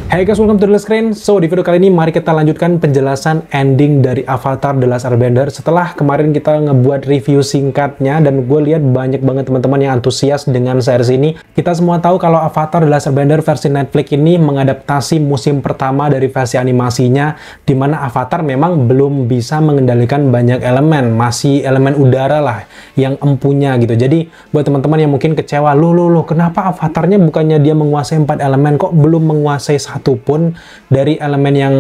Hey guys, welcome to The Screen. So, di video kali ini mari kita lanjutkan penjelasan ending dari Avatar The Last Airbender. Setelah kemarin kita ngebuat review singkatnya dan gue lihat banyak banget teman-teman yang antusias dengan series ini. Kita semua tahu kalau Avatar The Last Airbender versi Netflix ini mengadaptasi musim pertama dari versi animasinya, di mana Avatar memang belum bisa mengendalikan banyak elemen, masih elemen udara lah yang empunya gitu. Jadi buat teman-teman yang mungkin kecewa, loh, kenapa Avatarnya bukannya dia menguasai 4 elemen, kok belum menguasai satu pun dari elemen yang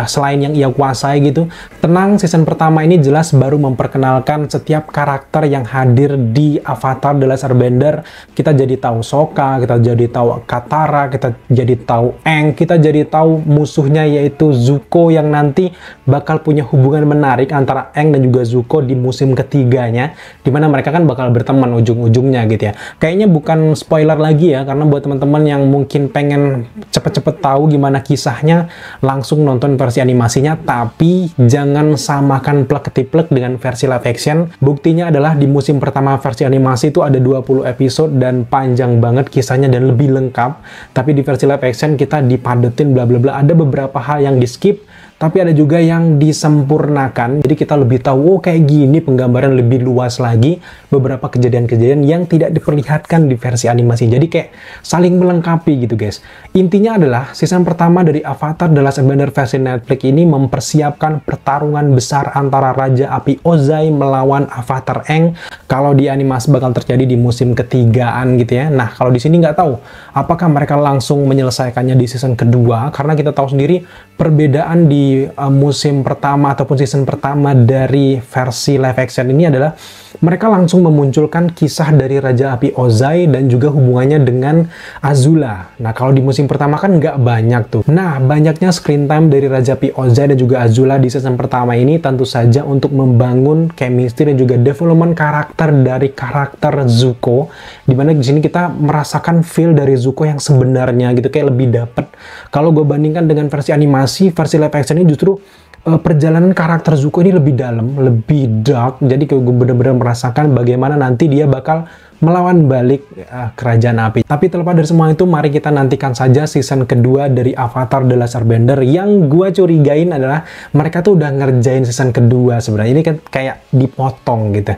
selain yang ia kuasai gitu. Tenang, season pertama ini jelas baru memperkenalkan setiap karakter yang hadir di Avatar The Last Airbender. Kita jadi tahu Sokka, kita jadi tahu Katara, kita jadi tahu Aang, kita jadi tahu musuhnya yaitu Zuko yang nanti bakal punya hubungan menarik antara Aang dan juga Zuko di musim ketiganya, dimana mereka kan bakal berteman ujung-ujungnya gitu ya. Kayaknya bukan spoiler lagi ya, karena buat teman-teman yang mungkin pengen cepet-cepet tahu gimana kisahnya, langsung nonton versi animasinya, tapi jangan samakan plek ketiplek dengan versi live action. Buktinya adalah di musim pertama versi animasi itu ada 20 episode dan panjang banget kisahnya dan lebih lengkap, tapi di versi live action kita dipadetin bla bla bla. Ada beberapa hal yang di skip, tapi ada juga yang disempurnakan. Jadi kita lebih tahu, oh kayak gini, penggambaran lebih luas lagi beberapa kejadian-kejadian yang tidak diperlihatkan di versi animasi. Jadi kayak saling melengkapi gitu guys. Intinya adalah season pertama dari Avatar The Last Airbender versi Netflix ini mempersiapkan pertarungan besar antara Raja Api Ozai melawan Avatar Aang. Kalau di animasi bakal terjadi di musim ketigaan gitu ya. Nah kalau di sini nggak tahu apakah mereka langsung menyelesaikannya di season kedua, karena kita tahu sendiri perbedaan di musim pertama ataupun season pertama dari versi live action ini adalah mereka langsung memunculkan kisah dari Raja Api Ozai dan juga hubungannya dengan Azula. Nah kalau di musim pertama kan nggak banyak tuh. Nah banyaknya screen time dari Raja Api Ozai dan juga Azula di season pertama ini tentu saja untuk membangun chemistry dan juga development karakter dari karakter Zuko, dimana di sini kita merasakan feel dari Zuko yang sebenarnya gitu, kayak lebih dapet. Kalau gue bandingkan dengan versi animasi, versi live action ini justru perjalanan karakter Zuko ini lebih dalam, lebih dark. Jadi gue bener-bener merasakan bagaimana nanti dia bakal melawan balik kerajaan api. Tapi terlepas dari semua itu, mari kita nantikan saja season kedua dari Avatar The Last Airbender. Yang gue curigain adalah mereka tuh udah ngerjain season kedua sebenarnya. Ini kan kayak dipotong gitu.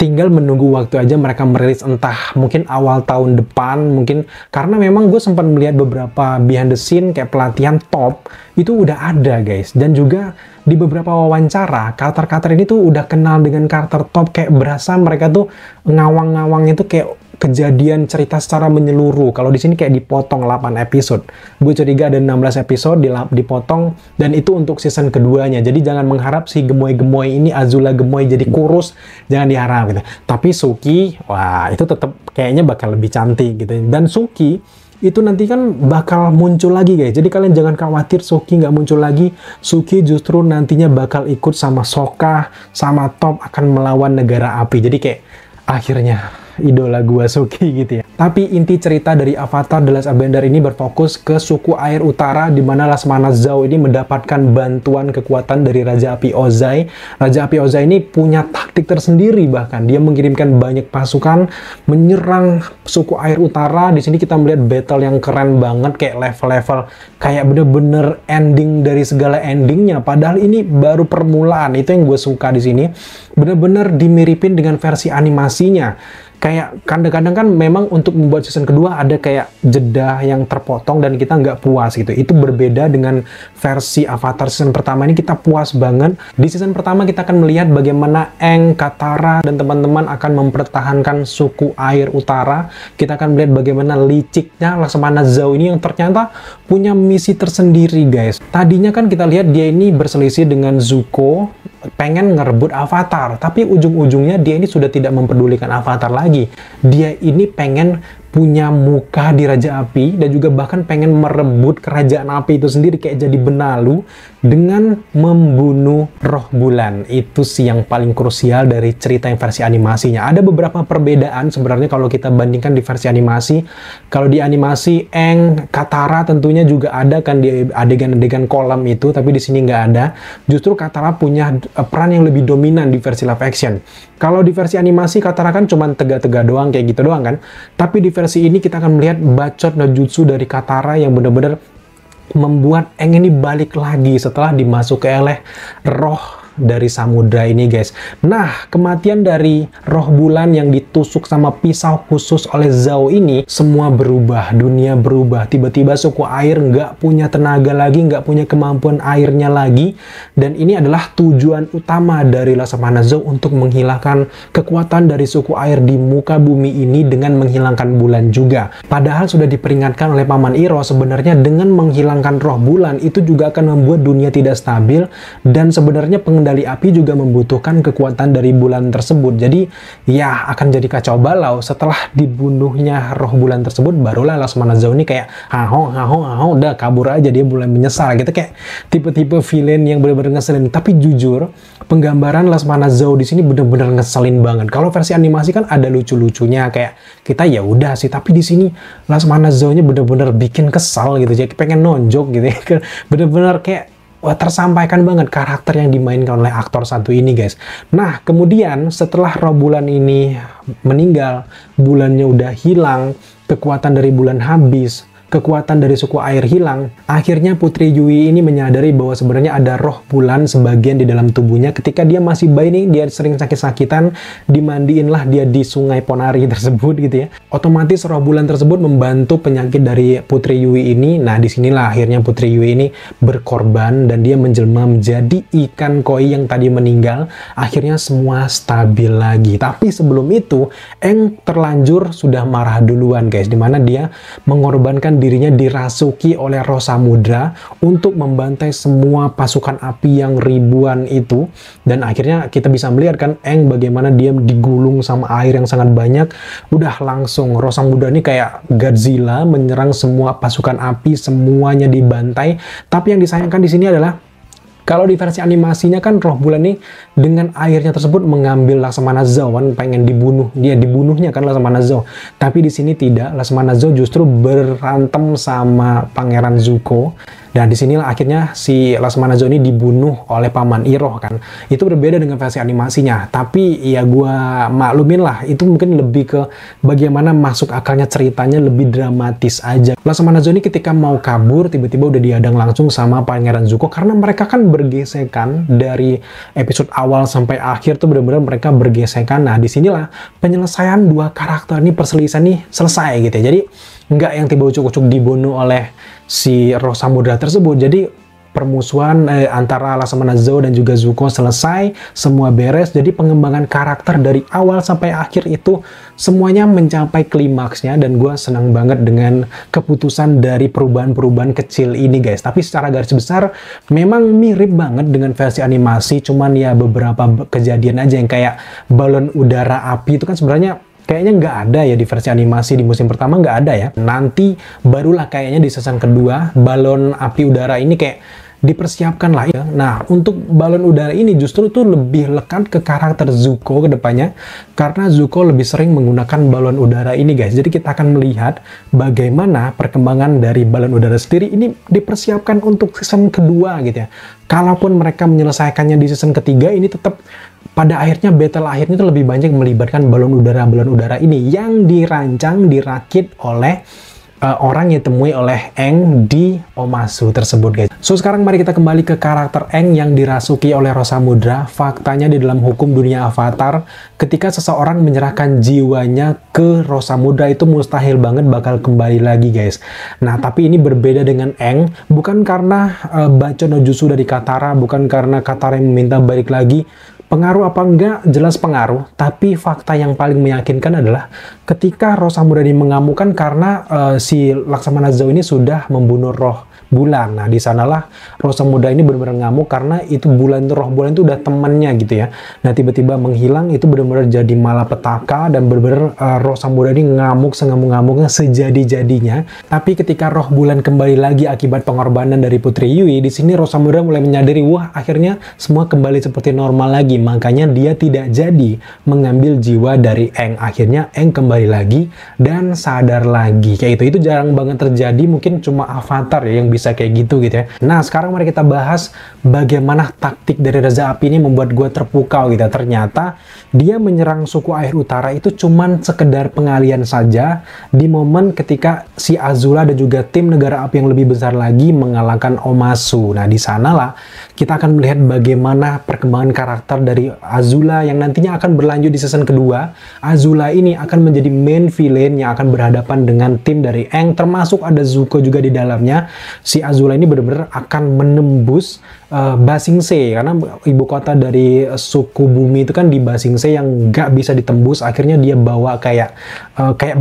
Tinggal menunggu waktu aja mereka merilis, entah mungkin awal tahun depan, mungkin karena memang gue sempat melihat beberapa behind the scene kayak pelatihan top itu udah ada guys. Dan juga di beberapa wawancara, karakter-karakter ini tuh udah kenal dengan karakter top, kayak berasa mereka tuh ngawang-ngawang itu kayak kejadian cerita secara menyeluruh. Kalau di sini kayak dipotong 8 episode. Gue curiga ada 16 episode dipotong, dan itu untuk season keduanya. Jadi jangan mengharap si gemoy-gemoy ini, Azula gemoy jadi kurus, jangan diharap gitu. Tapi Suki, wah itu tetap kayaknya bakal lebih cantik gitu. Dan Suki itu nanti kan bakal muncul lagi guys. Jadi kalian jangan khawatir Suki nggak muncul lagi. Suki justru nantinya bakal ikut sama Sokka, sama Top akan melawan negara api. Jadi kayak akhirnya idola gua Suki gitu ya. Tapi inti cerita dari Avatar The Last Airbender ini berfokus ke suku air utara, di mana Laksamana Zhao ini mendapatkan bantuan kekuatan dari Raja Api Ozai. Raja Api Ozai ini punya taktik tersendiri, bahkan dia mengirimkan banyak pasukan menyerang suku air utara. Di sini kita melihat battle yang keren banget, kayak level-level kayak bener-bener ending dari segala endingnya. Padahal ini baru permulaan. Itu yang gue suka di sini. Bener-bener dimiripin dengan versi animasinya. Kayak kadang-kadang kan memang untuk membuat season kedua ada kayak jeda yang terpotong dan kita nggak puas gitu. Itu berbeda dengan versi Avatar season pertama ini, kita puas banget. Di season pertama kita akan melihat bagaimana Aang, Katara, dan teman-teman akan mempertahankan suku air utara. Kita akan melihat bagaimana liciknya Laksamana Zhao ini yang ternyata punya misi tersendiri guys. Tadinya kan kita lihat dia ini berselisih dengan Zuko, pengen ngerebut Avatar, tapi ujung-ujungnya dia ini sudah tidak mempedulikan Avatar lagi. Dia ini pengen punya muka di Raja Api dan juga bahkan pengen merebut kerajaan api itu sendiri, kayak jadi benalu dengan membunuh Roh Bulan. Itu sih yang paling krusial dari cerita yang versi animasinya. Ada beberapa perbedaan sebenarnya kalau kita bandingkan di versi animasi. Kalau di animasi Aang, Katara tentunya juga ada kan di adegan-adegan kolam itu, tapi di sini nggak ada. Justru Katara punya peran yang lebih dominan di versi live action. Kalau di versi animasi Katara kan cuma tegak-tegak doang, kayak gitu doang kan. Tapi di versi ini kita akan melihat bacot no jutsu dari Katara yang benar-benar membuat Aang ini balik lagi setelah dimasuki oleh roh dari samudra ini, guys. Nah, kematian dari roh bulan yang ditusuk sama pisau khusus oleh Zhao ini, semua berubah, dunia berubah. Tiba-tiba suku air nggak punya tenaga lagi, nggak punya kemampuan airnya lagi. Dan ini adalah tujuan utama dari Laksamana Zhao untuk menghilangkan kekuatan dari suku air di muka bumi ini dengan menghilangkan bulan juga. Padahal sudah diperingatkan oleh Paman Iro, sebenarnya dengan menghilangkan roh bulan itu juga akan membuat dunia tidak stabil, dan sebenarnya pengendali api juga membutuhkan kekuatan dari bulan tersebut. Jadi ya akan jadi kacau balau. Setelah dibunuhnya roh bulan tersebut, barulah Laksamana Zhao ini kayak udah kabur aja, dia mulai menyesal gitu, kayak tipe-tipe villain yang benar-benar ngeselin. Tapi jujur, penggambaran Laksamana Zhao di sini benar-benar ngeselin banget. Kalau versi animasi kan ada lucu-lucunya, kayak kita ya udah sih, tapi di sini Laksamana Zhao-nya benar-benar bikin kesal gitu, jadi pengen nonjok gitu ya. Benar-benar kayak wah, tersampaikan banget karakter yang dimainkan oleh aktor satu ini, guys. Nah, kemudian setelah roh bulan ini meninggal, bulannya udah hilang, kekuatan dari bulan habis, kekuatan dari suku air hilang, akhirnya Putri Yui ini menyadari bahwa sebenarnya ada roh bulan sebagian di dalam tubuhnya. Ketika dia masih bayi nih, dia sering sakit-sakitan, dimandiinlah dia di sungai Ponari tersebut gitu ya. Otomatis roh bulan tersebut membantu penyakit dari Putri Yui ini. Nah, disinilah akhirnya Putri Yui ini berkorban dan dia menjelma menjadi ikan koi yang tadi meninggal. Akhirnya semua stabil lagi. Tapi sebelum itu, Aang terlanjur sudah marah duluan, guys, dimana dia mengorbankan dirinya dirasuki oleh roh samudra untuk membantai semua pasukan api yang ribuan itu. Dan akhirnya kita bisa melihat kan Aang bagaimana dia digulung sama air yang sangat banyak. Udah langsung roh samudra ini kayak Godzilla menyerang semua pasukan api, semuanya dibantai. Tapi yang disayangkan di sini adalah kalau di versi animasinya kan roh bulan ini dengan airnya tersebut mengambil Laksamana Zhao, kan pengen dibunuh, dia dibunuhnya kan Laksamana Zhao. Tapi di sini tidak, Laksamana Zhao justru berantem sama Pangeran Zuko. Dan disinilah akhirnya si Laksamana Zhao ini dibunuh oleh Paman Iroh kan. Itu berbeda dengan versi animasinya. Tapi ya gua maklumin lah, itu mungkin lebih ke bagaimana masuk akalnya ceritanya lebih dramatis aja. Laksamana Zhao ini ketika mau kabur, tiba-tiba udah dihadang langsung sama Pangeran Zuko. Karena mereka kan bergesekan dari episode awal sampai akhir tuh benar-benar mereka bergesekan. Nah disinilah penyelesaian dua karakter ini, perselisihan nih selesai gitu ya. Jadi nggak yang tiba ucuk-ucuk dibunuh oleh si roh samudra tersebut. Jadi permusuhan antara Laksamana Zhao dan juga Zuko selesai, semua beres. Jadi pengembangan karakter dari awal sampai akhir itu semuanya mencapai klimaksnya, dan gue senang banget dengan keputusan dari perubahan-perubahan kecil ini, guys. Tapi secara garis besar memang mirip banget dengan versi animasi, cuman ya beberapa kejadian aja yang kayak balon udara api itu kan sebenarnya kayaknya nggak ada ya di versi animasi, di musim pertama nggak ada ya. Nanti barulah kayaknya di season kedua balon api udara ini kayak dipersiapkan lah ya. Nah, untuk balon udara ini justru tuh lebih lekat ke karakter Zuko ke depannya, karena Zuko lebih sering menggunakan balon udara ini, guys. Jadi kita akan melihat bagaimana perkembangan dari balon udara sendiri ini dipersiapkan untuk season kedua gitu ya. Kalaupun mereka menyelesaikannya di season ketiga, ini tetap pada akhirnya battle akhirnya itu lebih banyak melibatkan balon udara ini yang dirancang, dirakit oleh orang yang ditemui oleh Aang di Omasu tersebut, guys. So sekarang mari kita kembali ke karakter Aang yang dirasuki oleh roh samudra. Faktanya di dalam hukum dunia Avatar, ketika seseorang menyerahkan jiwanya ke roh samudra itu mustahil banget bakal kembali lagi, guys. Nah tapi ini berbeda dengan Aang, bukan karena baca no jutsu dari Katara, bukan karena Katara yang meminta balik lagi. Pengaruh apa enggak? Jelas pengaruh, tapi fakta yang paling meyakinkan adalah ketika roh samudra ini mengamukan karena si Laksamana Zhao ini sudah membunuh roh bulan. Nah, di sanalah roh samudra ini benar-benar ngamuk karena itu roh bulan itu udah temannya gitu ya. Nah, tiba-tiba menghilang itu benar-benar jadi malapetaka, dan benar-benar roh samudra ini ngamuk sengamuk-ngamuknya sejadi-jadinya. Tapi ketika roh bulan kembali lagi akibat pengorbanan dari Putri Yui, di sini roh samudra mulai menyadari, wah akhirnya semua kembali seperti normal lagi. Makanya dia tidak jadi mengambil jiwa dari Aang. Akhirnya Aang kembali lagi dan sadar lagi. Kayak itu jarang banget terjadi, mungkin cuma Avatar ya yang bisa bisa kayak gitu ya. Nah, sekarang mari kita bahas bagaimana taktik dari Raja Api ini membuat gue terpukau gitu. Ternyata dia menyerang suku air utara itu cuman sekedar pengalian saja di momen ketika si Azula dan juga tim negara api yang lebih besar lagi mengalahkan Omasu. Nah, di sanalah kita akan melihat bagaimana perkembangan karakter dari Azula yang nantinya akan berlanjut di season kedua. Azula ini akan menjadi main villain yang akan berhadapan dengan tim dari Aang, termasuk ada Zuko juga di dalamnya. Si Azula ini benar-benar akan menembus Ba Sing Se, karena ibu kota dari suku bumi itu kan di Ba Sing Se yang nggak bisa ditembus. Akhirnya dia bawa kayak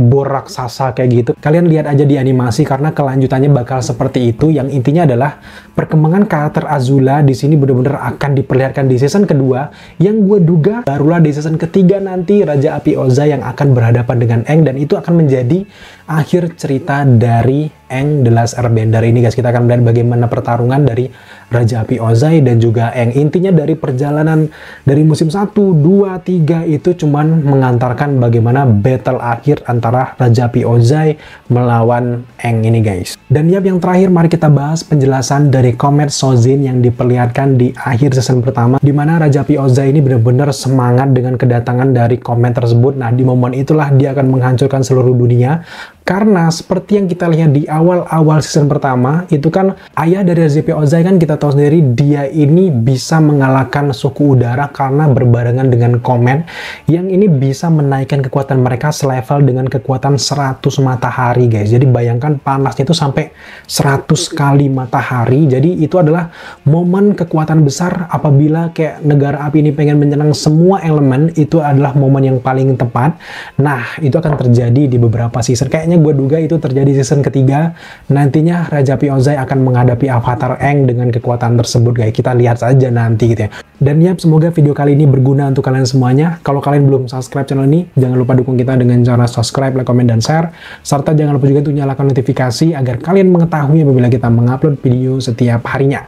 bor raksasa kayak gitu. Kalian lihat aja di animasi karena kelanjutannya bakal seperti itu. Yang intinya adalah perkembangan karakter Azula di sini benar-benar akan diperlihatkan di season kedua, yang gue duga barulah di season ketiga nanti Raja Api Ozai yang akan berhadapan dengan Aang, dan itu akan menjadi akhir cerita dari Aang The Last Airbender ini guys. Kita akan melihat bagaimana pertarungan dari Raja Api Ozai dan juga Aang. Intinya dari perjalanan dari musim 1, 2, 3 itu cuman mengantarkan bagaimana battle akhir antara Raja Api Ozai melawan Aang ini guys. Dan yang terakhir mari kita bahas penjelasan dari Comet Sozin yang diperlihatkan di akhir season pertama, di mana Raja Api Ozai ini benar-benar semangat dengan kedatangan dari Comet tersebut. Nah, di momen itulah dia akan menghancurkan seluruh dunia. Karena seperti yang kita lihat di awal-awal season pertama, itu kan ayah dari Raja Api Ozai kan kita tahu sendiri dia ini bisa mengalahkan suku udara karena berbarengan dengan Comet, yang ini bisa menaikkan kekuatan mereka selevel dengan kekuatan 100 matahari guys. Jadi bayangkan panasnya itu sampai 100 kali matahari. Jadi itu adalah momen kekuatan besar apabila kayak negara api ini pengen menyerang semua elemen, itu adalah momen yang paling tepat. Nah, itu akan terjadi di beberapa season. Kayaknya gue duga itu terjadi season ketiga. Nantinya Raja Api Ozai akan menghadapi avatar Aang dengan kekuatan tersebut guys. Kita lihat saja nanti gitu ya. Dan semoga video kali ini berguna untuk kalian semuanya. Kalau kalian belum subscribe channel ini, jangan lupa dukung kita dengan cara subscribe, like, komen, dan share. Serta jangan lupa juga untuk nyalakan notifikasi agar kalian mengetahui apabila kita mengupload video setiap harinya.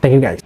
Thank you guys.